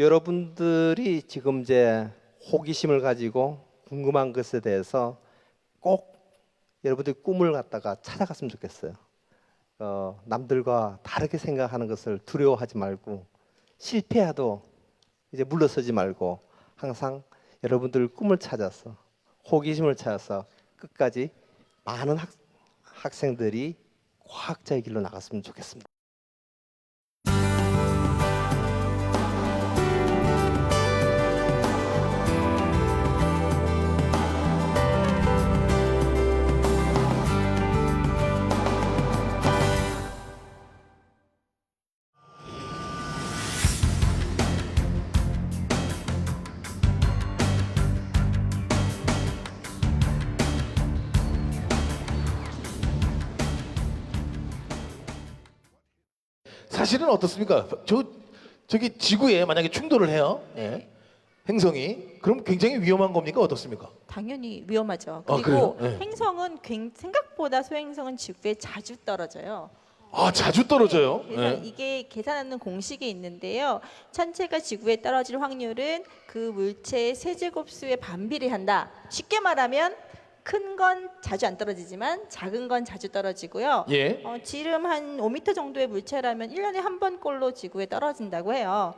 여러분들이 지금 이제 호기심을 가지고 궁금한 것에 대해서 꼭 여러분들이 꿈을 갖다가 찾아갔으면 좋겠어요. 남들과 다르게 생각하는 것을 두려워하지 말고 실패해도 이제 물러서지 말고 항상 여러분들 꿈을 찾아서 호기심을 찾아서 끝까지 많은 학생들이 과학자의 길로 나갔으면 좋겠습니다. 사실은 어떻습니까? 저기 지구에 만약에 충돌을 해요. 네. 행성이 그럼 굉장히 위험한 겁니까? 어떻습니까? 당연히 위험하죠. 아, 그리고 그래요? 네. 행성은 생각보다 소행성은 지구에 자주 떨어져요. 아, 자주 떨어져요. 그래서 이게 계산하는 공식이 있는데요. 천체가 지구에 떨어질 확률은 그 물체의 세제곱수에 반비례한다. 쉽게 말하면 큰 건 자주 안 떨어지지만 작은 건 자주 떨어지고요. 예. 지름 한 5m 정도의 물체라면 1년에 한 번꼴로 지구에 떨어진다고 해요.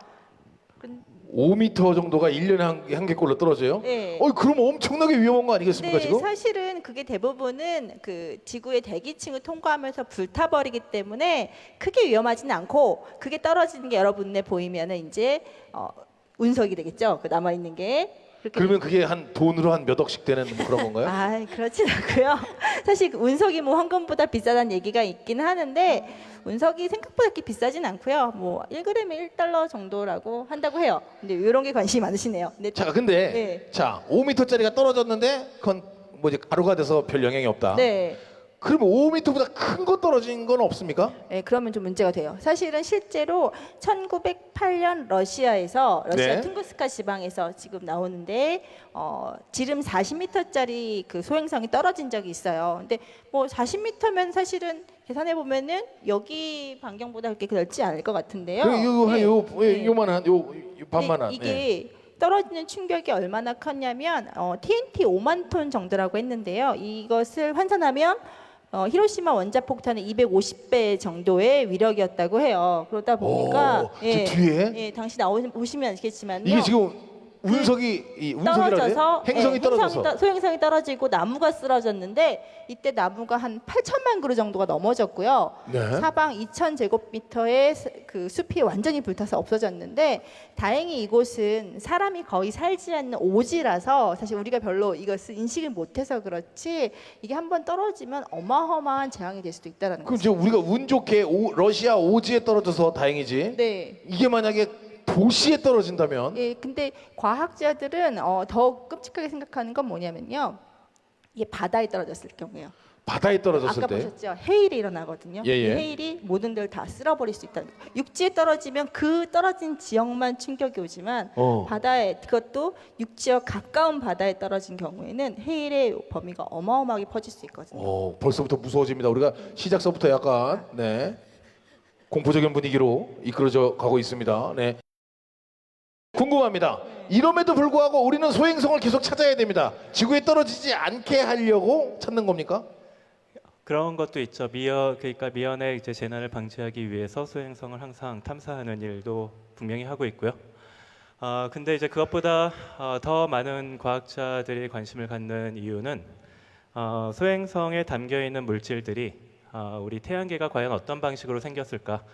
5m 정도가 1년에 한 개꼴로 떨어져요? 네. 그럼 엄청나게 위험한 거 아니겠습니까, 네, 지금? 사실은 그게 대부분은 그 지구의 대기층을 통과하면서 불타버리기 때문에 크게 위험하지는 않고 그게 떨어지는 게 여러분 눈에 보이면은 이제 운석이 되겠죠. 그 남아 있는 게. 그러면 그게 한 돈으로 한 몇 억씩 되는 뭐 그런 건가요? 아, 그렇진 않고요. 사실 운석이 뭐 황금보다 비싸다는 얘기가 있긴 하는데 운석이 생각보다 그렇게 비싸진 않고요. 뭐 1g에 1달러 정도라고 한다고 해요. 근데 이런 게 관심이 많으시네요. 근데 자, 근데 네. 자, 5m짜리가 떨어졌는데 그건 뭐 이제 가루가 돼서 별 영향이 없다. 네. 그러면 5m보다 큰 거 떨어진 건 없습니까? 네, 그러면 좀 문제가 돼요. 사실은 실제로 1908년 러시아 네. 퉁구스카 지방에서 지금 나오는데 지름 40m짜리 그 소행성이 떨어진 적이 있어요. 근데 뭐 40m면 사실은 계산해 보면은 여기 반경보다 그렇게 넓지 않을 것 같은데요. 요만한 요 반만한. 근데 이게 떨어지는 충격이 얼마나 컸냐면 TNT 5만 톤 정도라고 했는데요. 이것을 환산하면 히로시마 원자폭탄의 250배 정도의 위력이었다고 해요. 그러다 보니까 저 뒤에 예, 당시 보시면 아시겠지만요. 이게 지금 운석이 떨어져서 행성이 떨어져서 소행성이 떨어지고 나무가 쓰러졌는데 이때 나무가 한 8천만 그루 정도가 넘어졌고요. 네. 사방 2,000제곱미터의 그 숲이 완전히 불타서 없어졌는데 다행히 이곳은 사람이 거의 살지 않는 오지라서 사실 우리가 별로 이것을 인식을 못해서 그렇지 이게 한번 떨어지면 어마어마한 재앙이 될 수도 있다는 그럼 거죠. 이제 우리가 운 좋게 러시아 오지에 떨어져서 다행이지. 네. 이게 만약에 도시에 떨어진다면 예, 근데 과학자들은 더 끔찍하게 생각하는 건 뭐냐면요. 이게 바다에 떨어졌을 경우에요. 바다에 떨어졌을 아까 때 보셨죠? 해일이 일어나거든요. 예, 예. 이 해일이 모든 데를 다 쓸어버릴 수 있다는 거예요. 육지에 떨어지면 그 떨어진 지역만 충격이 오지만 바다에 그것도 육지와 가까운 바다에 떨어진 경우에는 해일의 범위가 어마어마하게 퍼질 수 있거든요. 벌써부터 무서워집니다. 우리가 시작서부터 약간 공포적인 분위기로 이끌어져 가고 있습니다. 네. 궁금합니다. 이럼에도 불구하고 우리는 소행성을 계속 찾아야 됩니다. 지구에 떨어지지 않게 하려고 찾는 겁니까? 그런 것도 있죠. 그러니까 미연의 이제 재난을 방지하기 위해서 소행성을 항상 탐사하는 일도 분명히 하고 있고요. 근데 이제 그것보다 더 많은 과학자들이 관심을 갖는 이유는 소행성에 담겨 있는 물질들이 우리 태양계가 과연 어떤 방식으로 생겼을까,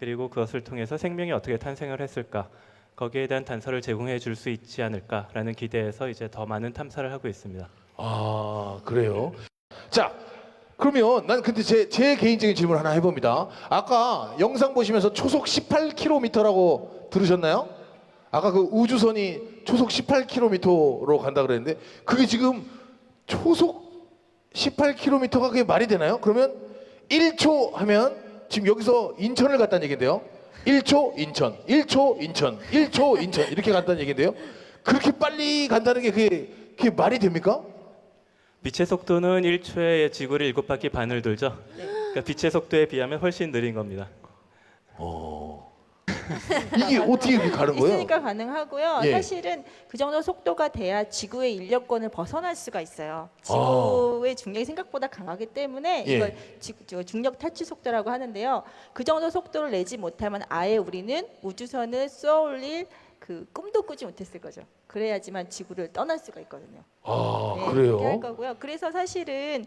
그리고 그것을 통해서 생명이 어떻게 탄생을 했을까, 거기에 대한 단서를 제공해 줄 수 있지 않을까라는 기대에서 이제 더 많은 탐사를 하고 있습니다. 아, 그래요. 자, 그러면 난 근데 제 개인적인 질문 하나 해봅니다. 아까 영상 보시면서 초속 18km라고 들으셨나요? 아까 그 우주선이 초속 18km로 간다 그랬는데 그게 지금 초속 18km가 그게 말이 되나요? 그러면 1초 하면 지금 여기서 인천을 갔다는 얘기인데요. 1초 인천, 1초 인천, 1초 인천 이렇게 간다는 얘기인데요. 그렇게 빨리 간다는 게 그게 말이 됩니까? 빛의 속도는 1초에 지구를 7바퀴 반을 돌죠. 그러니까 빛의 속도에 비하면 훨씬 느린 겁니다. 이게 어떻게 이렇게 가는 거예요? 있으니까 가능하고요. 예. 사실은 그 정도 속도가 돼야 지구의 인력권을 벗어날 수가 있어요. 지구의 중력이 생각보다 강하기 때문에 예. 이걸 중력 탈취 속도라고 하는데요. 그 정도 속도를 내지 못하면 아예 우리는 우주선을 쏘올릴 그 꿈도 꾸지 못했을 거죠. 그래야지만 지구를 떠날 수가 있거든요. 아, 네, 그래요? 그렇게 할 거고요. 그래서 사실은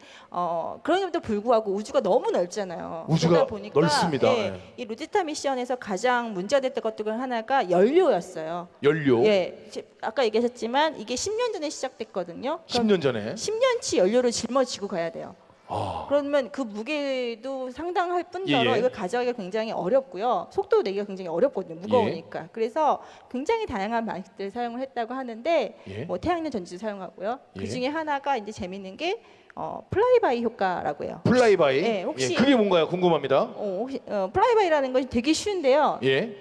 그럼에도 불구하고 우주가 너무 넓잖아요. 우주가 그러다 보니까, 넓습니다. 예, 예. 이 로제타 미션에서 가장 문제가 됐던 것 중 하나가 연료였어요. 연료. 예, 아까 얘기하셨지만 이게 10년 전에 시작됐거든요. 그럼 10년 전에. 10년치 연료를 짊어지고 가야 돼요. 아, 그러면 그 무게도 상당할 뿐더러 예, 예. 이걸 가져가기가 굉장히 어렵고요. 속도 내기가 굉장히 어렵거든요. 무거우니까. 그래서 굉장히 다양한 방식들을 사용을 했다고 하는데 예. 뭐 태양열 전지도 사용하고요. 예. 그 중에 하나가 이제 재밌는 게 플라이바이 효과라고 해요. 플라이바이. 예, 혹시- 예, 그게 뭔가요? 궁금합니다. 혹시 플라이바이라는 것이 되게 쉬운데요. 예.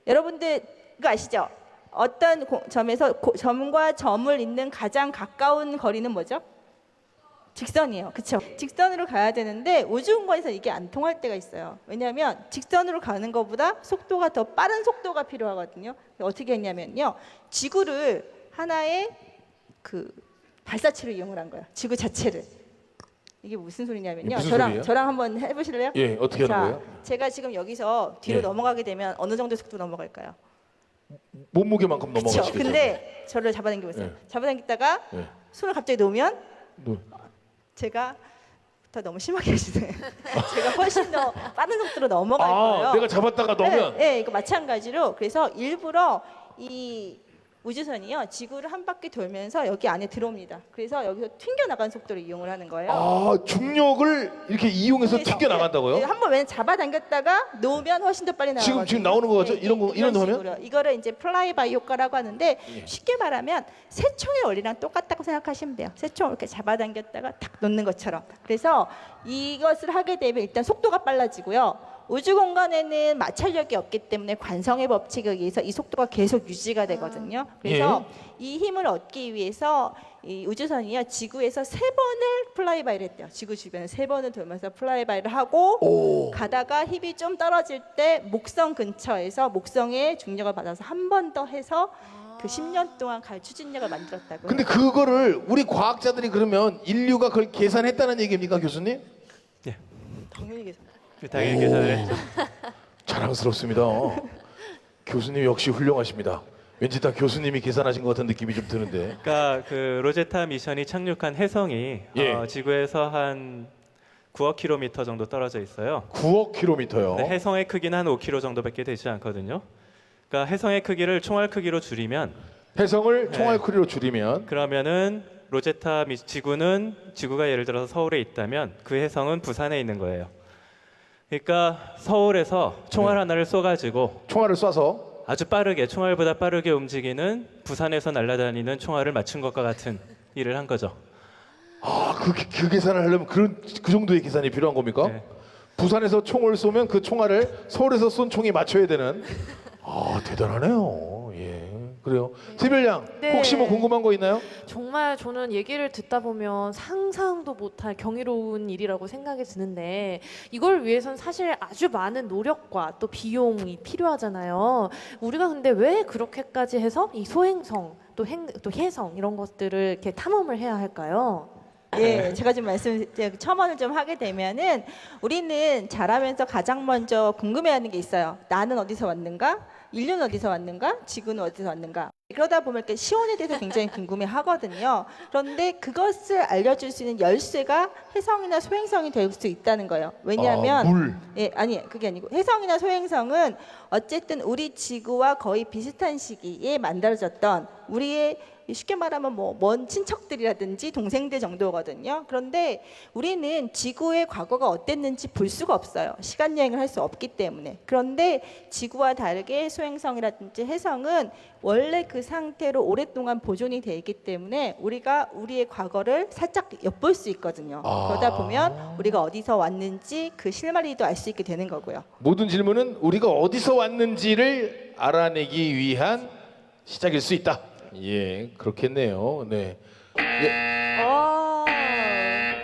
여러분들 그거 아시죠? 어떤 점에서 점과 점을 잇는 가장 가까운 거리는 뭐죠? 직선이에요. 그렇죠? 직선으로 가야 되는데 우주 공간에서 이게 안 통할 때가 있어요. 왜냐하면 직선으로 가는 것보다 속도가 더 빠른 속도가 필요하거든요. 어떻게 했냐면요. 지구를 하나의 그 발사체로 이용을 한 거예요. 지구 자체를. 이게 무슨 소리냐면요. 이게 무슨 저랑 소리예요? 저랑 한번 해보실래요? 예, 어떻게 하는 거예요? 제가 지금 여기서 뒤로 예. 넘어가게 되면 어느 정도 속도 넘어갈까요? 몸무게만큼 그렇죠. 넘어가시겠죠. 근데 저를 잡아당기고 있어요. 예. 잡아당기다가 예. 손을 갑자기 놓으면 네. 제가 더 너무 심하게 하시네요. 제가 훨씬 더 빠른 속도로 넘어갈 거예요. 아, 내가 잡았다가 넣으면. 네, 이거 마찬가지로 그래서 일부러 이 우주선이요 지구를 한 바퀴 돌면서 여기 안에 들어옵니다. 그래서 여기서 튕겨 나가는 속도를 이용을 하는 거예요. 아, 중력을 이렇게 이용해서 그래서, 튕겨 나간다고요? 네, 한번 왜 잡아당겼다가 놓으면 훨씬 더 빨리 나가거든요. 지금 나오는 거 같죠? 이런 거 이런 거 하면? 식으로. 이거를 이제 플라이바이 효과라고 하는데 쉽게 말하면 새총의 원리랑 똑같다고 생각하시면 돼요. 새총을 이렇게 잡아당겼다가 탁 놓는 것처럼. 그래서 이것을 하게 되면 일단 속도가 빨라지고요. 우주 공간에는 마찰력이 없기 때문에 관성의 법칙에 의해서 이 속도가 계속 유지가 되거든요. 그래서 이 힘을 얻기 위해서 이 우주선이요 지구에서 3번을 플라이바이를 했대요. 지구 주변을 3번을 돌면서 플라이바이를 하고 오. 가다가 힘이 좀 떨어질 때 목성 근처에서 목성의 중력을 받아서 한 번 더 해서 그 10년 동안 갈 추진력을 만들었다고요. 근데 그거를 우리 과학자들이 그러면 인류가 그걸 계산했다는 얘기입니까, 교수님? 당연히 계산. 당연히 계산을 했죠. 자랑스럽습니다. 교수님 역시 훌륭하십니다. 왠지 다 교수님이 계산하신 것 같은 느낌이 좀 드는데. 그러니까 그 로제타 미션이 착륙한 해성이 예. 지구에서 한 9억 킬로미터 정도 떨어져 있어요. 9억 킬로미터요. 근데 해성의 크기는 한 5km 정도밖에 되지 않거든요. 그러니까 해성의 크기를 총알 크기로 줄이면 해성을 총알 크기로 줄이면 그러면은 지구는 지구가 예를 들어서 서울에 있다면 그 해성은 부산에 있는 거예요. 그러니까 서울에서 총알 하나를 쏘가지고 총알을 쏴서 아주 빠르게 총알보다 빠르게 움직이는 부산에서 날아다니는 총알을 맞춘 것과 같은 일을 한 거죠. 그 계산을 하려면 그 정도의 계산이 필요한 겁니까? 네. 부산에서 총을 쏘면 그 총알을 서울에서 쏜 총이 맞춰야 되는. 아, 대단하네요. 예, 그래요. 세별양 네. 혹시 뭐 궁금한 거 있나요? 정말 저는 얘기를 듣다 보면 상상도 못할 경이로운 일이라고 생각이 드는데 이걸 위해선 사실 아주 많은 노력과 또 비용이 필요하잖아요. 우리가 근데 왜 그렇게까지 해서 이 소행성 또 해성 이런 것들을 이렇게 탐험을 해야 할까요? 예, 제가 좀 첨언을 좀 하게 되면은 우리는 자라면서 가장 먼저 궁금해하는 게 있어요. 나는 어디서 왔는가? 인류는 어디서 왔는가? 지구는 어디서 왔는가? 그러다 보면 이렇게 시온에 대해서 굉장히 궁금해하거든요. 그런데 그것을 알려줄 수 있는 열쇠가 해성이나 소행성이 될 수 있다는 거예요. 왜냐하면 물. 예, 아니 그게 아니고 해성이나 소행성은 어쨌든 우리 지구와 거의 비슷한 시기에 만들어졌던 우리의 쉽게 말하면 뭐 먼 친척들이라든지 동생들 정도거든요. 그런데 우리는 지구의 과거가 어땠는지 볼 수가 없어요. 시간 여행을 할 수 없기 때문에. 그런데 지구와 다르게 소행성이라든지 해성은 원래 그 상태로 오랫동안 보존이 돼 있기 때문에 우리가 우리의 과거를 살짝 엿볼 수 있거든요. 그러다 보면 우리가 어디서 왔는지 그 실마리도 알 수 있게 되는 거고요. 모든 질문은 우리가 어디서 왔는지를 알아내기 위한 시작일 수 있다. 예, 그렇겠네요. 네.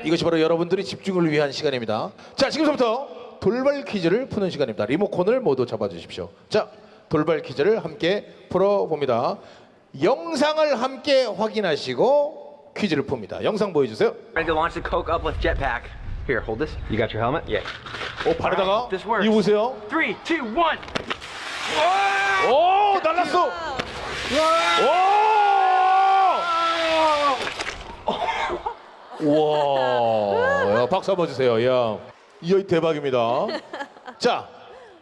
이것이 바로 여러분들의 집중을 위한 시간입니다. 자, 지금부터 돌발 퀴즈를 푸는 시간입니다. 리모컨을 모두 잡아주십시오. 자, 돌발 퀴즈를 함께 풀어봅니다. 영상을 함께 확인하시고 퀴즈를 풉니다. 영상 보여주세요. Ready to launch the Coke Uplift Jetpack. Here, hold this. You got your helmet? Yeah. 발에다가 This works. 이거 보세요. 3, 2, 1. 오, 날랐어. 오! 와, 야, 박수 한번 주세요. 야, 이 대박입니다. 자,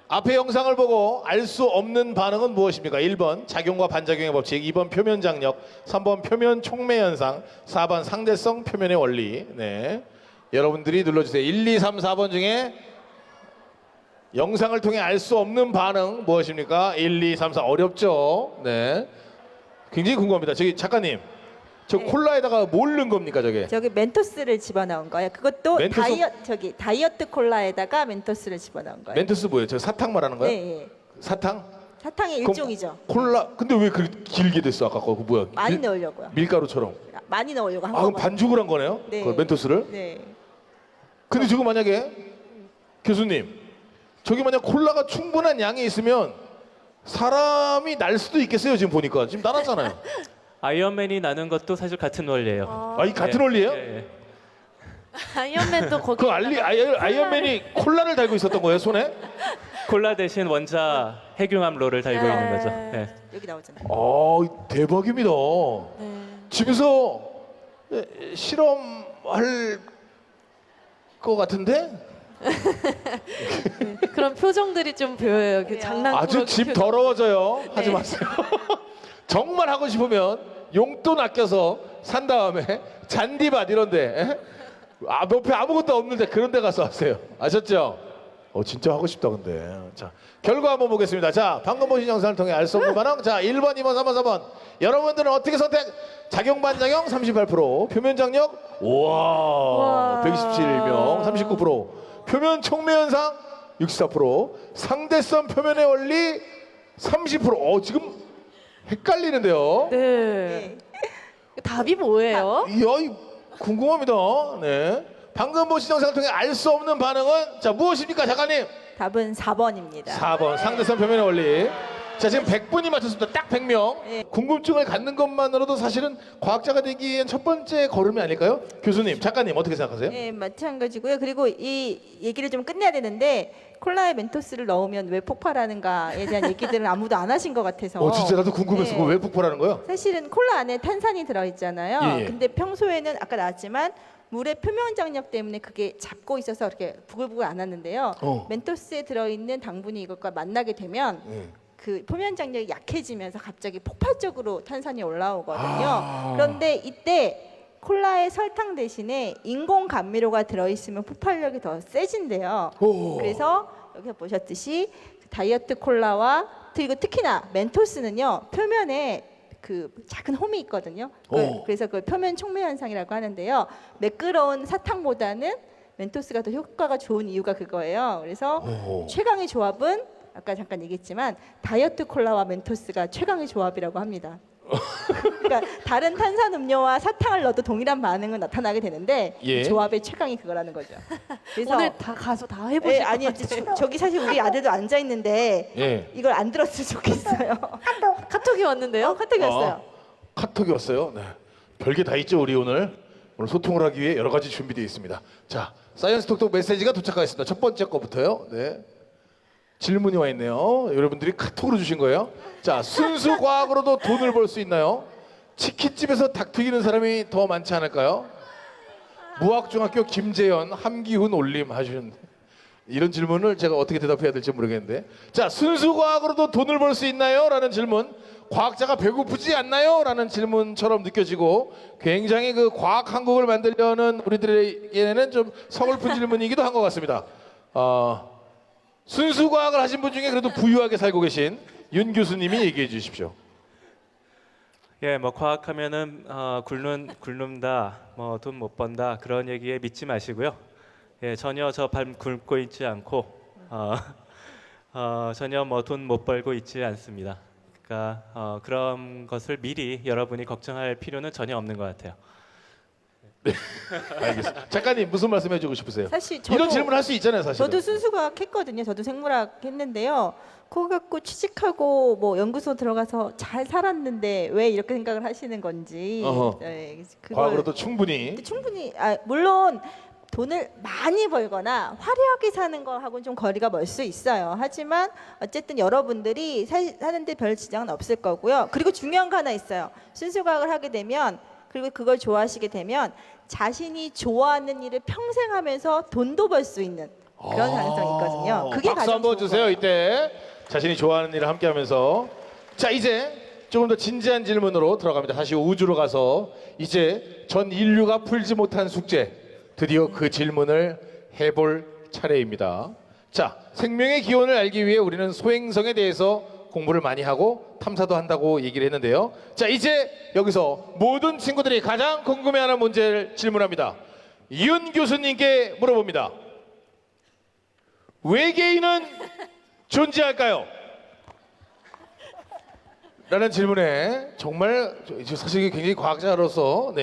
앞에 영상을 보고 알 수 없는 반응은 무엇입니까? 1번 작용과 반작용의 법칙, 2번 표면 장력, 3번 표면 촉매 현상, 4번 상대성 표면의 원리. 네, 여러분들이 눌러주세요. 1, 2, 3, 4번 중에 영상을 통해 알 수 없는 반응 무엇입니까? 1, 2, 3, 4 어렵죠? 네, 굉장히 궁금합니다. 저기 작가님, 저 콜라에다가 뭘 넣은 겁니까, 저게? 저기 멘토스를 집어넣은 거예요. 그것도 멘토스? 다이어트 콜라에다가 멘토스를 집어넣은 거예요. 멘토스 뭐예요? 저 사탕 말하는 거예요? 네, 예. 사탕? 사탕의 그럼 일종이죠. 콜라. 근데 왜 그렇게 길게 됐어? 아까 그거 뭐야? 많이 넣으려고요. 밀가루처럼. 많이 넣으려고 한 아, 그럼 거예요. 반죽을 한 거네요? 네. 그 멘토스를? 네. 근데 저거 만약에 교수님, 저기 만약 콜라가 충분한 양이 있으면 사람이 날 수도 있겠어요. 지금 보니까 지금 날았잖아요. 아이언맨이 나는 것도 사실 같은 원리예요. 아, 이 같은 원리예요? 예, 예. 아이언맨도 거기 그 아이언맨이 콜라를 달고 있었던 거예요, 손에? 콜라 대신 원자 핵융합로를 달고 있는 거죠. 예. 여기 나오잖아요. 아, 대박입니다. 네. 집에서 실험할 것 같은데? 그런 표정들이 좀 보여요. 그 장난꾸러기 아주 집 표정. 더러워져요. 하지 네. 마세요. 정말 하고 싶으면 용돈 아껴서 산 다음에 잔디밭 이런데 옆에 아무것도 없는데 그런 데 가서 하세요. 아셨죠? 진짜 하고 싶다 근데. 자, 결과 한번 보겠습니다. 자, 방금 보신 영상을 통해 알 수 없는 반응. 자, 1번, 2번, 3번, 4번. 여러분들은 어떻게 선택? 작용 반작용 38%, 표면 장력 우와, 127명 39%, 표면 촉매 현상 64%, 상대성 표면의 원리 30%. 지금 헷갈리는데요. 네. 답이 뭐예요? 이야, 궁금합니다. 네. 방금 보신 영상을 통해 알 수 없는 반응은 자 무엇입니까, 작가님? 답은 4번입니다. 4번 상대성 표면의 원리. 자, 지금 100분이 맞췄습니다. 딱 100명. 네. 궁금증을 갖는 것만으로도 사실은 과학자가 되기엔 첫 번째 걸음이 아닐까요? 교수님, 작가님 어떻게 생각하세요? 네, 마찬가지고요. 그리고 이 얘기를 좀 끝내야 되는데 콜라에 멘토스를 넣으면 왜 폭발하는가에 대한 얘기들은 아무도 안 하신 것 같아서. 진짜 나도 궁금했어. 네. 그거 왜 폭발하는 거예요? 사실은 콜라 안에 탄산이 들어있잖아요. 예. 근데 평소에는 아까 나왔지만 물의 표면 장력 때문에 그게 잡고 있어서 이렇게 부글부글 안 하는데요. 멘토스에 들어있는 당분이 이것과 만나게 되면 그 표면 장력이 약해지면서 갑자기 폭발적으로 탄산이 올라오거든요. 그런데 이때 콜라의 설탕 대신에 인공 감미료가 들어있으면 폭발력이 더 세진대요. 그래서 여기 보셨듯이 다이어트 콜라와 그리고 특히나 멘토스는요 표면에 그 작은 홈이 있거든요. 그래서 그 표면 촉매 현상이라고 하는데요. 매끄러운 사탕보다는 멘토스가 더 효과가 좋은 이유가 그거예요. 그래서 최강의 조합은 아까 잠깐 얘기했지만 다이어트 콜라와 멘토스가 최강의 조합이라고 합니다. 그러니까 다른 탄산 음료와 사탕을 넣어도 동일한 반응은 나타나게 되는데 예. 조합의 최강이 그거라는 거죠. 그래서 오늘 다 가서 다 해보실 것 아니 같아요. 저기 사실 우리 아들도 앉아 있는데 예. 이걸 안 들었으면 좋겠어요. 카톡이 왔는데요. 카톡이 왔어요. 카톡이 왔어요. 네. 별게 다 있죠, 우리 오늘 소통을 하기 위해 여러 가지 준비되어 있습니다. 자, 사이언스 톡톡 메시지가 도착하였습니다. 첫 번째 거부터요. 네. 질문이 와 있네요. 여러분들이 카톡으로 주신 거예요. 자, 순수 과학으로도 돈을 벌 수 있나요? 치킨집에서 닭 튀기는 사람이 더 많지 않을까요? 무학중학교 김재현, 함기훈 올림 하시는데 이런 질문을 제가 어떻게 대답해야 될지 모르겠는데, 자, 순수 과학으로도 돈을 벌 수 있나요? 라는 질문. 과학자가 배고프지 않나요? 라는 질문처럼 느껴지고 굉장히 그 과학 한국을 만들려는 우리들에게는 좀 서글픈 질문이기도 한 것 같습니다. 순수 과학을 하신 분 중에 그래도 부유하게 살고 계신 윤 교수님이 얘기해 주십시오. 예, 뭐 과학하면은 굶는다, 뭐 돈 못 번다 그런 얘기에 믿지 마시고요. 예, 전혀 저 발 굶고 있지 않고 전혀 뭐 돈 못 벌고 있지 않습니다. 그러니까 그런 것을 미리 여러분이 걱정할 필요는 전혀 없는 것 같아요. 알겠습니다. 작가님 무슨 말씀해 주고 싶으세요? 사실 이런 질문 할 수 있잖아요, 사실. 저도 순수과학 했거든요. 저도 생물학 했는데요. 그거 갖고 취직하고 뭐 연구소 들어가서 잘 살았는데 왜 이렇게 생각을 하시는 건지. 어허. 네, 과거로도 충분히. 근데 충분히 물론 돈을 많이 벌거나 화려하게 사는 거하고는 좀 거리가 멀 수 있어요. 하지만 어쨌든 여러분들이 사는데 별 지장은 없을 거고요. 그리고 중요한 거 하나 있어요. 순수과학을 하게 되면 그리고 그걸 좋아하시게 되면 자신이 좋아하는 일을 평생 하면서 돈도 벌 수 있는 그런 가능성이 있거든요. 그게 박수 가장 한번 좋은 주세요. 거예요. 이때 자신이 좋아하는 일을 함께하면서. 자, 이제 조금 더 진지한 질문으로 들어갑니다. 다시 우주로 가서 이제 전 인류가 풀지 못한 숙제, 드디어 그 질문을 해볼 차례입니다. 자, 생명의 기원을 알기 위해 우리는 소행성에 대해서 공부를 많이 하고 탐사도 한다고 얘기를 했는데요. 자, 이제 여기서 모든 친구들이 가장 궁금해하는 문제를 질문합니다. 이윤 교수님께 물어봅니다. 외계인은 존재할까요? 라는 질문에 정말 사실 이게 굉장히 과학자로서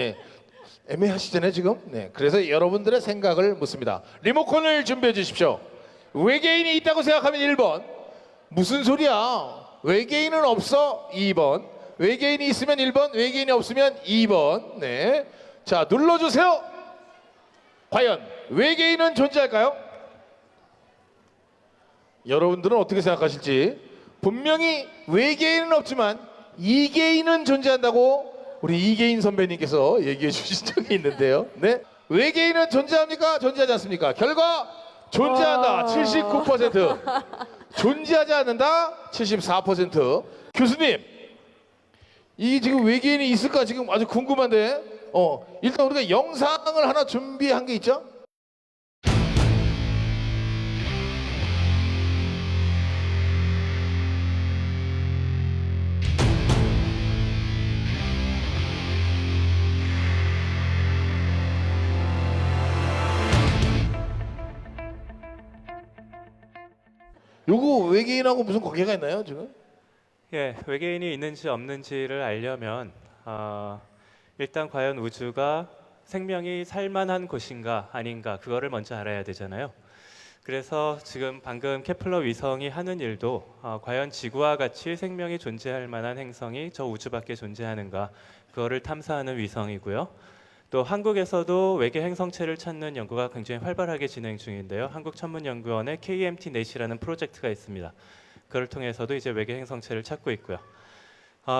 애매하시잖아요 지금. 그래서 여러분들의 생각을 묻습니다. 리모컨을 준비해 주십시오. 외계인이 있다고 생각하면 1번. 무슨 소리야? 외계인은 없어. 2번. 외계인이 있으면 1번, 외계인이 없으면 2번. 네. 자, 눌러주세요. 과연 외계인은 존재할까요? 여러분들은 어떻게 생각하실지. 분명히 외계인은 없지만 이계인은 존재한다고 우리 이계인 선배님께서 얘기해 주신 적이 있는데요. 네. 외계인은 존재합니까? 존재하지 않습니까? 결과 존재한다. 79%. 존재하지 않는다. 74%. 교수님, 이 지금 외계인이 있을까 지금 아주 궁금한데. 일단 우리가 영상을 하나 준비한 게 있죠? 요거 외계인하고 무슨 관계가 있나요 지금? 예, 외계인이 있는지 없는지를 알려면 일단 과연 우주가 생명이 살만한 곳인가 아닌가 그거를 먼저 알아야 되잖아요. 그래서 지금 방금 케플러 위성이 하는 일도 과연 지구와 같이 생명이 존재할 만한 행성이 저 우주 밖에 존재하는가 그거를 탐사하는 위성이고요. 또 한국에서도 외계 행성체를 찾는 연구가 굉장히 활발하게 진행 중인데요. 한국천문연구원의 KMT-NET이라는 프로젝트가 있습니다. 그걸 통해서도 이제 외계 행성체를 찾고 있고요.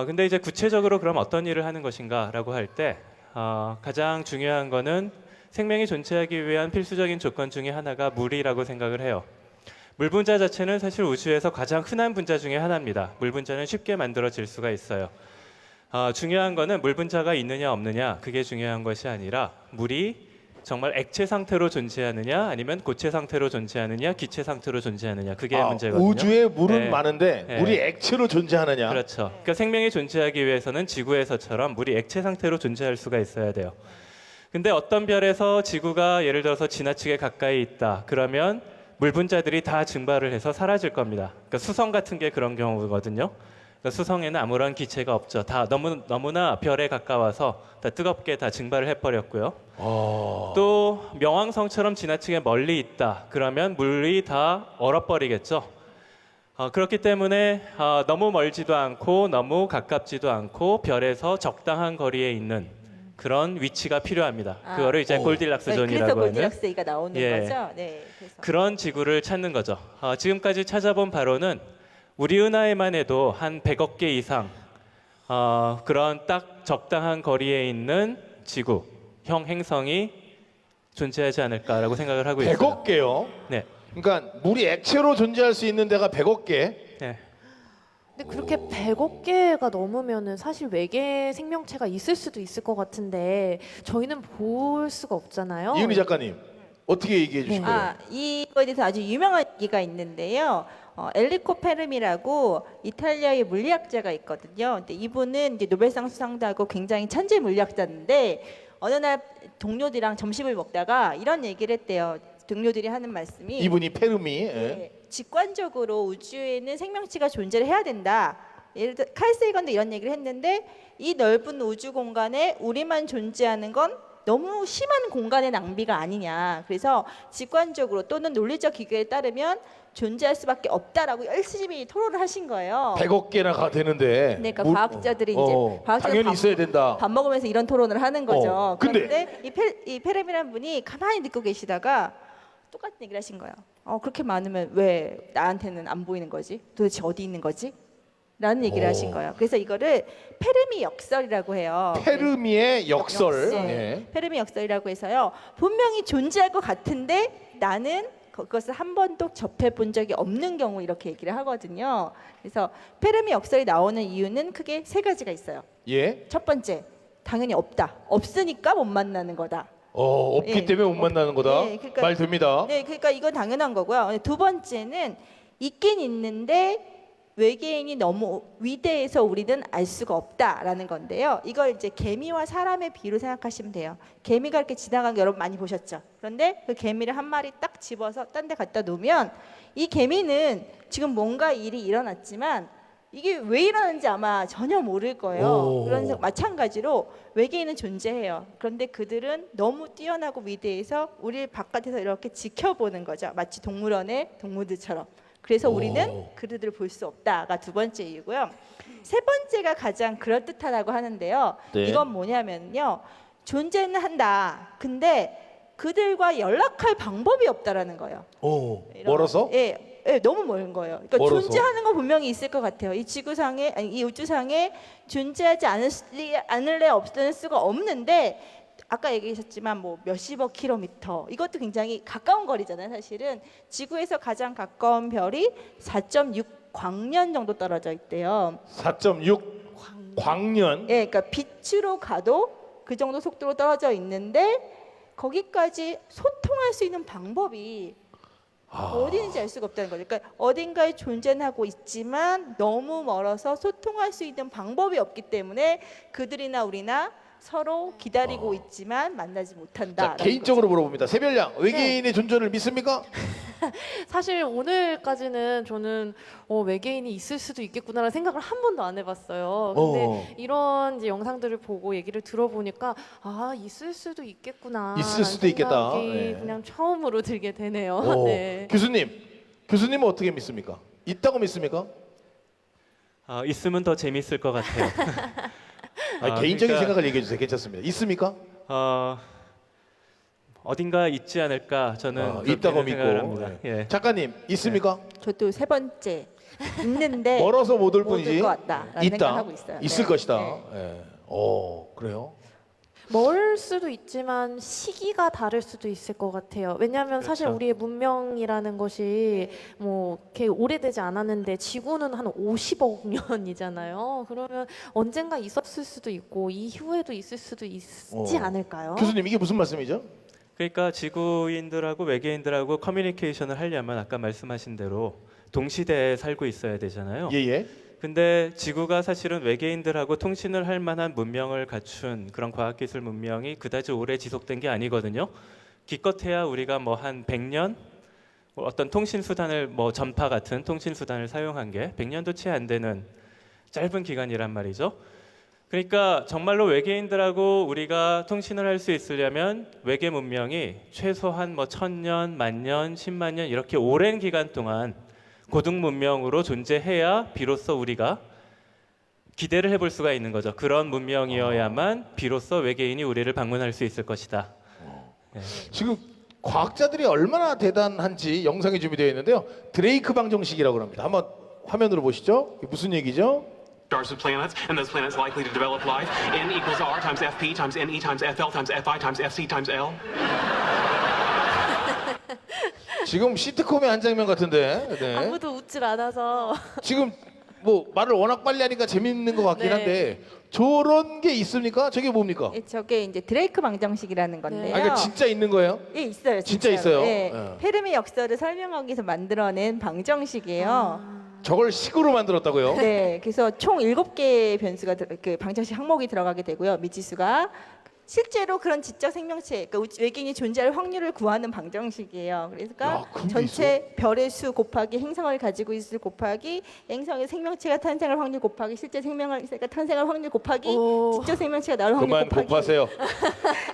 근데 이제 구체적으로 그럼 어떤 일을 하는 것인가라고 할 때 가장 중요한 거는 생명이 존재하기 위한 필수적인 조건 중에 하나가 물이라고 생각을 해요. 물 분자 자체는 사실 우주에서 가장 흔한 분자 중에 하나입니다. 물 분자는 쉽게 만들어질 수가 있어요. 중요한 거는 물 분자가 있느냐 없느냐 그게 중요한 것이 아니라 물이 정말 액체 상태로 존재하느냐 아니면 고체 상태로 존재하느냐 기체 상태로 존재하느냐 그게 문제거든요. 우주에 물은 네. 많은데 네. 물이 액체로 존재하느냐. 그렇죠. 그러니까 생명이 존재하기 위해서는 지구에서처럼 물이 액체 상태로 존재할 수가 있어야 돼요. 근데 어떤 별에서 지구가 예를 들어서 지나치게 가까이 있다. 그러면 물 분자들이 다 증발을 해서 사라질 겁니다. 그러니까 수성 같은 게 그런 경우거든요. 그러니까 수성에는 아무런 기체가 없죠. 다 너무나 별에 가까워서 다 뜨겁게 다 증발을 해버렸고요. 또 명왕성처럼 지나치게 멀리 있다. 그러면 물이 다 얼어버리겠죠. 그렇기 때문에 너무 멀지도 않고 너무 가깝지도 않고 별에서 적당한 거리에 있는 그런 위치가 필요합니다. 그거를 이제 골디락스 존이라고 그래서 하는 골디락스 얘기가 나오는 예. 거죠. 네. 그래서. 그런 지구를 찾는 거죠. 지금까지 찾아본 바로는 우리 은하에만 해도 한 100억 개 이상 그런 딱 적당한 거리에 있는 지구형 행성이 존재하지 않을까라고 생각을 하고 있어요. 100억 개요. 네. 그러니까 물이 액체로 존재할 수 있는 데가 100억 개. 네. 근데 그렇게 100억 개가 넘으면은 사실 외계 생명체가 있을 수도 있을 것 같은데 저희는 볼 수가 없잖아요. 이은희 작가님 어떻게 얘기해 주실 거예요? 이거에 대해서 아주 유명한 얘기가 있는데요. 엘리코 페르미라고 이탈리아의 물리학자가 있거든요. 근데 이분은 이제 노벨상 수상도 하고 굉장히 천재 물리학자인데 어느 날 동료들이랑 점심을 먹다가 이런 얘기를 했대요. 동료들이 하는 말씀이 이분이 페르미. 네, 직관적으로 우주에는 생명체가 존재를 해야 된다. 예를 들어 칼 세이건도 이런 얘기를 했는데 이 넓은 우주 공간에 우리만 존재하는 건 너무 심한 공간의 낭비가 아니냐. 그래서 직관적으로 또는 논리적 기계에 따르면 존재할 수밖에 없다라고 열심히 토론을 하신 거예요. 100억 개나 되는데. 네, 그러니까 과학자들이 이제 과학자들 당연히 있어야 된다. 밥 먹으면서 이런 토론을 하는 거죠. 근데- 그런데 이 페렘이라는 분이 가만히 듣고 계시다가 똑같은 얘기를 하신 거예요. 그렇게 많으면 왜 나한테는 안 보이는 거지? 도대체 어디 있는 거지? 라는 얘기를 하신 거예요. 그래서 이거를 페르미 역설이라고 해요. 페르미의 역설. 네. 예. 페르미 역설이라고 해서요. 분명히 존재할 것 같은데 나는 그것을 한 번도 접해본 적이 없는 경우 이렇게 얘기를 하거든요. 그래서 페르미 역설이 나오는 이유는 크게 세 가지가 있어요. 예. 첫 번째, 당연히 없다. 없으니까 못 만나는 거다. 없기 예. 때문에 못 만나는 거다. 네, 그러니까- 말 됩니다. 네, 그러니까 이건 당연한 거고요. 두 번째는 있긴 있는데 외계인이 너무 위대해서 우리는 알 수가 없다라는 건데요. 이걸 이제 개미와 사람의 비유로 생각하시면 돼요. 개미가 이렇게 지나가는 거 여러분 많이 보셨죠? 그런데 그 개미를 한 마리 딱 집어서 딴 데 갖다 놓으면 이 개미는 지금 뭔가 일이 일어났지만 이게 왜 일어나는지 아마 전혀 모를 거예요. 오. 그런 마찬가지로 외계인은 존재해요. 그런데 그들은 너무 뛰어나고 위대해서 우리 바깥에서 이렇게 지켜보는 거죠. 마치 동물원의 동물들처럼. 그래서 우리는 그들을 볼 수 없다가 두 번째 이유고요. 세 번째가 가장 그럴듯하다고 하는데요. 네. 이건 뭐냐면요. 존재는 한다. 근데 그들과 연락할 방법이 없다라는 거예요. 멀어서? 예, 예, 너무 먼 거예요. 그러니까 멀어서? 존재하는 건 분명히 있을 것 같아요. 이 지구상에, 아니, 이 우주상에 존재하지 않을래 없을 수가 없는데 아까 얘기하셨지만 뭐 몇십억 킬로미터 이것도 굉장히 가까운 거리잖아요. 사실은 지구에서 가장 가까운 별이 4.6 광년 정도 떨어져 있대요. 4.6 광년. 예, 그러니까 빛으로 가도 그 정도 속도로 떨어져 있는데 거기까지 소통할 수 있는 방법이 어디 있는지 알 수가 없다는 거죠. 그러니까 어딘가에 존재는 하고 있지만 너무 멀어서 소통할 수 있는 방법이 없기 때문에 그들이나 우리나 서로 기다리고 있지만 만나지 못한다. 자, 개인적으로 물어봅니다. 새별양, 외계인의 존재를 믿습니까? 사실 오늘까지는 저는 외계인이 있을 수도 있겠구나라는 생각을 한 번도 안 해봤어요. 근데 이런 이제 영상들을 보고 얘기를 들어보니까 있을 수도 있겠구나. 있을 수도 있겠다. 생각이 네. 그냥 처음으로 들게 되네요. 네. 교수님은 어떻게 믿습니까? 있다고 믿습니까? 있으면 더 재밌을 것 같아요. 개인적인 그러니까, 생각을 얘기해 주세요. 괜찮습니다. 있습니까? 어딘가 있지 않을까 저는 그렇게 있다고 생각을 믿고. 합니다. 네. 예. 작가님 있습니까? 저도 세 번째 있는데 멀어서 못 올 못 올 뿐이지 것 같다라는 생각을 하고 있어요. 있을 네. 것이다. 네. 예. 그래요? 멀 수도 있지만 시기가 다를 수도 있을 것 같아요. 왜냐하면 사실 그렇죠. 우리의 문명이라는 것이 뭐 이렇게 오래되지 않았는데 지구는 한 50억 년이잖아요. 그러면 언젠가 있었을 수도 있고 이후에도 있을 수도 있지 않을까요? 교수님 이게 무슨 말씀이죠? 그러니까 지구인들하고 외계인들하고 커뮤니케이션을 하려면 아까 말씀하신 대로 동시대에 살고 있어야 되잖아요. 예예. 근데 지구가 사실은 외계인들하고 통신을 할 만한 문명을 갖춘 그런 과학기술 문명이 그다지 오래 지속된 게 아니거든요. 기껏해야 우리가 뭐 한 100년 어떤 통신 수단을 뭐 전파 같은 통신 수단을 사용한 게 100년도 채 안 되는 짧은 기간이란 말이죠. 그러니까 정말로 외계인들하고 우리가 통신을 할 수 있으려면 외계 문명이 최소한 뭐 1000년, 10,000년, 10만 년 이렇게 오랜 기간 동안 고등 문명으로 존재해야 비로소 우리가 기대를 해볼 수가 있는 거죠. 그런 문명이어야만 비로소 외계인이 우리를 방문할 수 있을 것이다. 지금 과학자들이 얼마나 대단한지 영상이 준비되어 있는데요. 드레이크 방정식이라고 합니다. 한번 화면으로 보시죠. 이게 무슨 얘기죠? stars of planets, and those planets likely to develop life. N equals R times FP times NE times FL times FI times FC times L. 지금 시트콤의 한 장면 같은데. 네. 아무도 웃질 않아서 지금 뭐 말을 워낙 빨리 하니까 재밌는 것 같긴 네. 한데 저런 게 있습니까? 저게 뭡니까? 예, 저게 이제 드레이크 방정식이라는 건데요. 그러니까 진짜 있는 거예요? 예, 있어요. 진짜 진짜로. 있어요? 예. 예. 페르미 역설을 설명하기 위해서 만들어낸 방정식이에요. 저걸 식으로 만들었다고요? 네, 그래서 총 7개의 변수가 그 방정식 항목이 들어가게 되고요. 미지수가 실제로 그런 지적 생명체, 그러니까 외계인이 존재할 확률을 구하는 방정식이에요. 그러니까 야, 그런 게 전체 별의 수 곱하기 행성을 가지고 있을 곱하기 행성의 생명체가 탄생할 확률 곱하기 실제 생명체가 탄생할 확률 곱하기 오. 지적 생명체가 나올 확률 그만 곱하기. 곱하세요.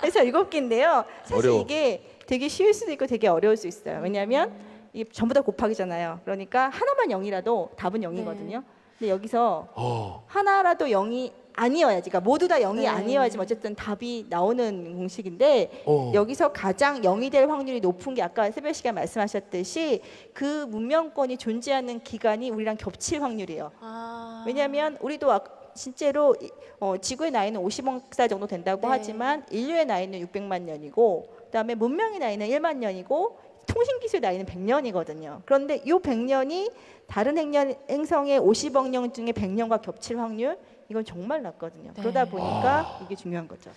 그래서 7개인데요. 사실 어려워. 이게 되게 쉬울 수도 있고 되게 어려울 수 있어요. 왜냐하면 이게 전부 다 곱하기잖아요. 그러니까 하나만 0이라도 답은 0이거든요. 근데 여기서 하나라도 0이 아니어야지, 그러니까 모두 다 0이 네. 아니어야지 어쨌든 답이 나오는 공식인데 여기서 가장 0이 될 확률이 높은 게 아까 새벽 시간 말씀하셨듯이 그 문명권이 존재하는 기간이 우리랑 겹칠 확률이에요. 아. 왜냐하면 우리도 실제로 지구의 나이는 50억 살 정도 된다고 네. 하지만 인류의 나이는 600만 년이고 그다음에 문명의 나이는 1만 년이고 통신기술의 나이는 100년이거든요. 그런데 이 100년이 다른 행성의 50억 년 중에 100년과 겹칠 확률 이건 정말 낮거든요. 네. 그러다 보니까 이게 중요한 거죠.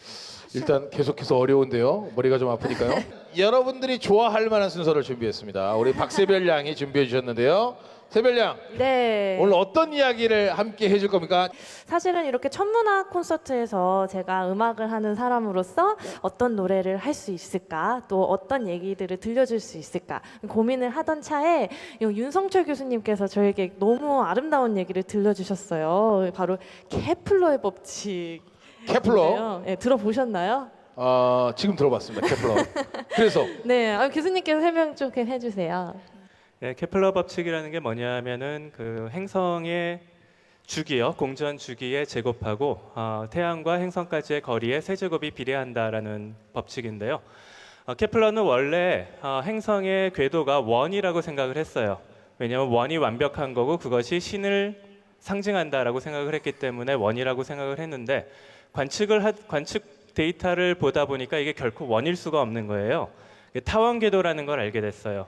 일단 계속해서 어려운데요. 머리가 좀 아프니까요. 여러분들이 좋아할 만한 순서를 준비했습니다. 우리 박세별 양이 준비해 주셨는데요. 세별 양, 네. 오늘 어떤 이야기를 함께 해줄 겁니까? 사실은 이렇게 천문학 콘서트에서 제가 음악을 하는 사람으로서 어떤 노래를 할 수 있을까, 또 어떤 얘기들을 들려줄 수 있을까 고민을 하던 차에 윤성철 교수님께서 저에게 너무 아름다운 얘기를 들려주셨어요. 바로 케플러의 법칙. 케플러. 네, 들어보셨나요? 지금 들어봤습니다. 케플러. 그래서 네, 교수님께서 설명 좀 해주세요. 네, 케플러 법칙이라는 게 뭐냐면은 그 행성의 주기요, 공전 주기의 제곱하고 태양과 행성까지의 거리의 세제곱이 비례한다라는 법칙인데요. 케플러는 원래 행성의 궤도가 원이라고 생각을 했어요. 왜냐하면 원이 완벽한 거고 그것이 신을 상징한다라고 생각을 했기 때문에 원이라고 생각을 했는데 관측 데이터를 보다 보니까 이게 결코 원일 수가 없는 거예요. 타원 궤도라는 걸 알게 됐어요.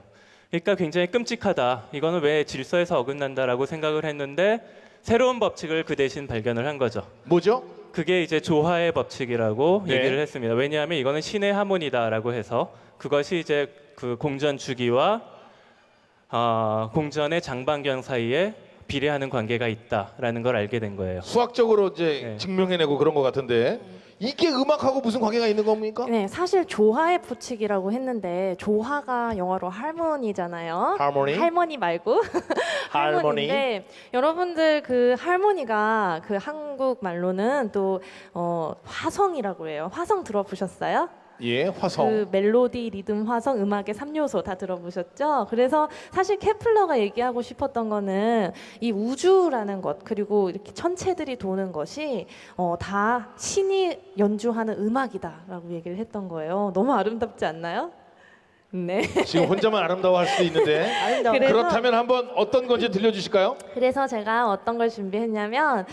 그러니까 굉장히 끔찍하다. 이거는 왜 질서에서 어긋난다라고 생각을 했는데 새로운 법칙을 그 대신 발견을 한 거죠. 뭐죠? 그게 이제 조화의 법칙이라고 네. 얘기를 했습니다. 왜냐하면 이거는 신의 하모니다라고 해서 그것이 이제 그 공전 주기와 공전의 장반경 사이에 비례하는 관계가 있다라는 걸 알게 된 거예요. 수학적으로 이제 네. 증명해내고 그런 것 같은데 이게 음악하고 무슨 관계가 있는 겁니까? 네, 사실 조화의 법칙이라고 했는데 조화가 영어로 할머니잖아요. 하모니? 할머니 말고 할머니. 할머니인데 여러분들 그 할머니가 그 한국 말로는 또 화성이라고 해요. 화성 들어보셨어요? 예, 화성. 그 멜로디, 리듬, 화성, 음악의 3요소 다 들어보셨죠? 그래서 사실 케플러가 얘기하고 싶었던 거는 이 우주라는 것 그리고 이렇게 천체들이 도는 것이 다 신이 연주하는 음악이다라고 얘기를 했던 거예요. 너무 아름답지 않나요? 네. 지금 혼자만 아름다워할 수도 있는데 아름다워. 그래서- 그렇다면 한번 어떤 건지 들려주실까요? 그래서 제가 어떤 걸 준비했냐면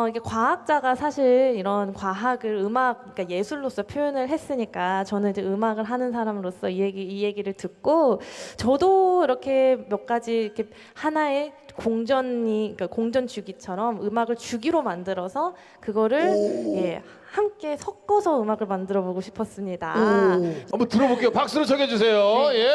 이게 과학자가 사실 이런 과학을 음악, 그러니까 예술로서 표현을 했으니까 저는 이제 음악을 하는 사람으로서 이 얘기를 듣고 저도 이렇게 몇 가지 이렇게 하나의 그러니까 공전 주기처럼 음악을 주기로 만들어서 그거를 함께 섞어서 음악을 만들어 보고 싶었습니다. 한번 들어볼게요. 박수로 청해주세요. 네. 예.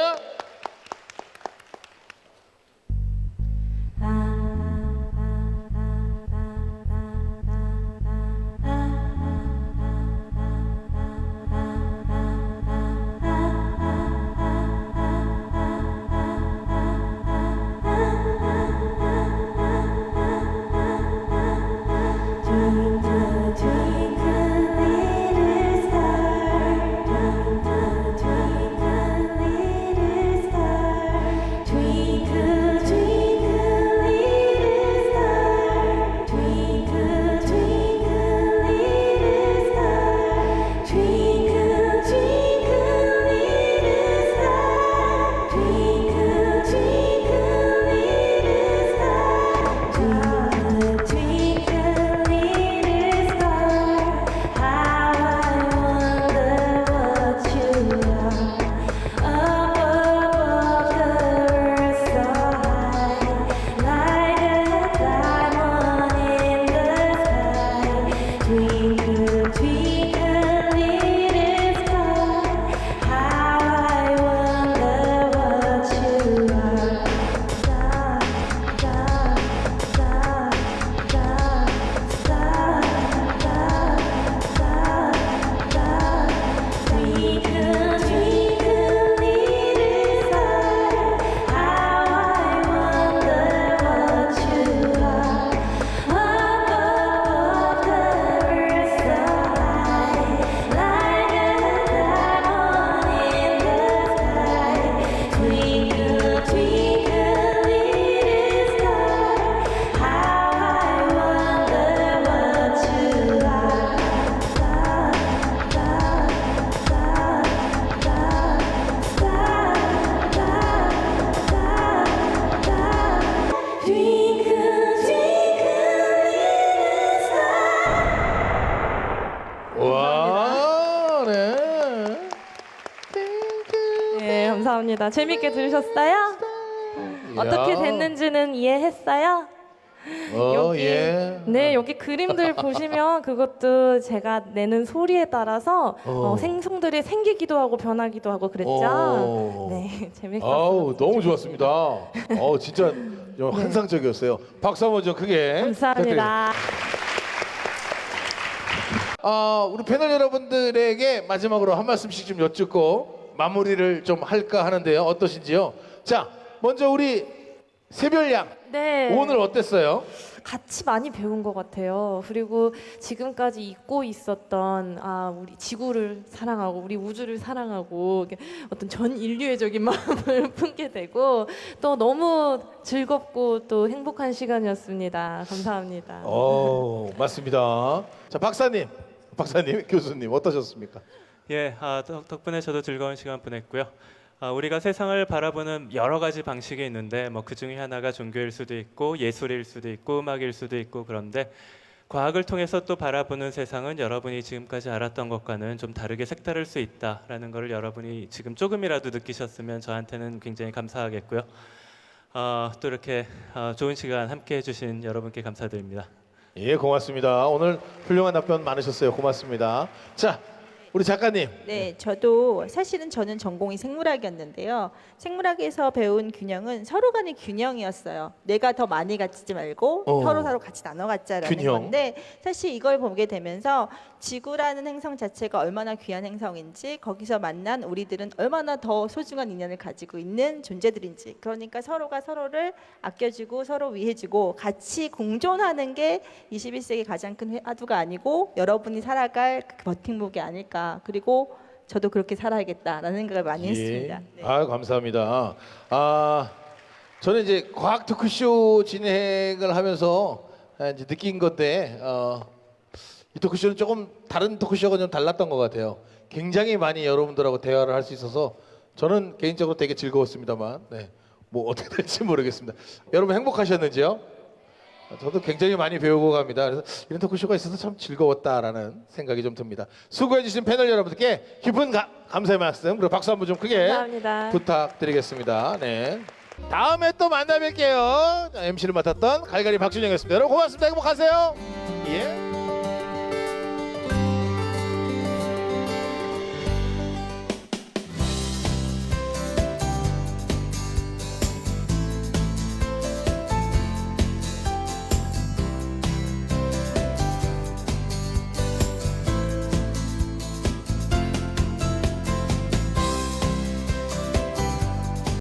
Twinkle, little star. 감사합니다. 재밌게 들으셨어요? 어떻게 됐는지는 이해했어요? 여기, 예. 네, 여기 그림들 보시면 그것도 제가 내는 소리에 따라서 생성들이 생기기도 하고 변하기도 하고 그랬죠. 오. 네, 재밌었어요. 아우 너무 좋았습니다. 진짜 환상적이었어요. 박수 한번 좀 크게. 감사합니다. 우리 패널 여러분들에게 마지막으로 한 말씀씩 좀 여쭙고 마무리를 좀 할까 하는데요. 어떠신지요? 자, 먼저 우리 새별양 네. 오늘 어땠어요? 같이 많이 배운 것 같아요. 그리고 지금까지 잊고 있었던 우리 지구를 사랑하고 우리 우주를 사랑하고 이렇게 어떤 전 인류애적인 마음을 품게 되고 또 너무 즐겁고 또 행복한 시간이었습니다. 감사합니다. 맞습니다. 자, 박사님, 교수님 어떠셨습니까? 예, 덕분에 저도 즐거운 시간 보냈고요. 우리가 세상을 바라보는 여러 가지 방식이 있는데 그 중에 하나가 종교일 수도 있고 예술일 수도 있고 음악일 수도 있고 그런데 과학을 통해서 또 바라보는 세상은 여러분이 지금까지 알았던 것과는 좀 다르게 색다를 수 있다라는 것을 여러분이 지금 조금이라도 느끼셨으면 저한테는 굉장히 감사하겠고요. 또 이렇게 좋은 시간 함께 해주신 여러분께 감사드립니다. 예, 고맙습니다. 오늘 훌륭한 답변 많으셨어요. 고맙습니다. 자, 우리 작가님. 네, 저도 사실은 저는 전공이 생물학이었는데요. 생물학에서 배운 균형은 서로 간의 균형이었어요. 내가 더 많이 갖지 말고 서로 같이 나눠 갖자라는 균형. 건데 사실 이걸 보게 되면서 지구라는 행성 자체가 얼마나 귀한 행성인지 거기서 만난 우리들은 얼마나 더 소중한 인연을 가지고 있는 존재들인지 그러니까 서로가 서로를 아껴주고 서로 위해주고 같이 공존하는 게 21세기 가장 큰 화두가 아니고 여러분이 살아갈 그 버팀목이 아닐까. 그리고 저도 그렇게 살아야겠다라는 생각을 많이 했습니다. 네. 감사합니다. 저는 이제 과학 토크쇼 진행을 하면서 이제 느낀 건데 이 토크쇼는 조금 다른 토크쇼가 좀 달랐던 것 같아요. 굉장히 많이 여러분들하고 대화를 할 수 있어서 저는 개인적으로 되게 즐거웠습니다만, 네, 뭐 어떻게 될지 모르겠습니다. 여러분 행복하셨는지요? 저도 굉장히 많이 배우고 갑니다. 그래서 이런 토크쇼가 있어서 참 즐거웠다라는 생각이 좀 듭니다. 수고해주신 패널 여러분들께 깊은 감사의 말씀 그리고 박수 한번 좀 크게 감사합니다. 부탁드리겠습니다. 네. 다음에 또 만나 뵐게요. MC를 맡았던 갈갈이 박준영이었습니다. 여러분 고맙습니다. 행복하세요. 예.